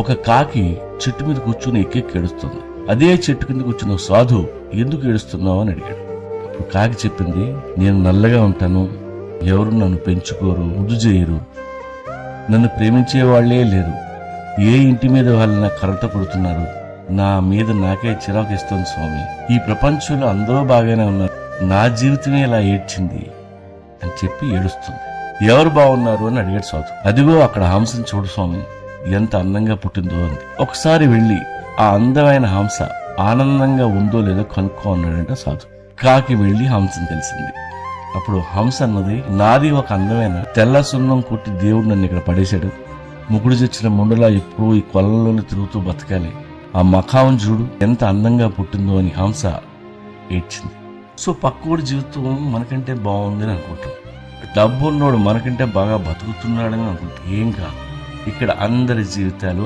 ఒక కాకి చెట్టు మీద కూర్చుని ఎక్కెక్కి ఏడుస్తుంది. అదే చెట్టు కింద కూర్చున్న సాధు ఎందుకు ఏడుస్తున్నావు అని అడిగాడు. అప్పుడు కాకి చెప్పింది, నేను నల్లగా ఉంటాను, ఎవరు నన్ను పెంచుకోరు, ముద్దు చేయరు, నన్ను ప్రేమించే వాళ్లే లేరు, ఏ ఇంటి మీద వాళ్ళ కర్రతో కొడుతున్నారు, నా మీద నాకే చిరాకు ఇస్తుంది స్వామి, ఈ ప్రపంచంలో అందరూ బాగానే ఉన్నారు, నా జీవితమే ఇలా ఏడ్చింది అని చెప్పి ఏడుస్తుంది. ఎవరు బాగున్నారు అని అడిగాడు సాధు. అదిగో అక్కడ హంసని చూడు స్వామి, ఎంత అందంగా పుట్టిందో అంది. ఒకసారి వెళ్లి ఆ అందమైన హంస ఆనందంగా ఉందో లేదో కనుక్కో అన్నాడంట సాధు. కాకి వెళ్లి హంసని తెలిసింది. అప్పుడు హంస అన్నది, నాది ఒక అందమైన తెల్ల సున్నం కొట్టి దేవుడు నన్ను ఇక్కడ పడేశాడు, ముగుడు తెచ్చిన ముండులా ఎప్పుడూ ఈ కొలంలోనే తిరుగుతూ బతకాలి, ఆ మఖాం చూడు ఎంత అందంగా పుట్టిందో అని హంస ఏడ్చింది. సో పక్కోడి జీవితం మనకంటే బాగుందని అనుకుంటాం, డబ్బు ఉన్నోడు మనకంటే బాగా బతుకుతున్నాడని అనుకుంటాం. ఏం కాదు, ఇక్కడ అందరి జీవితాలు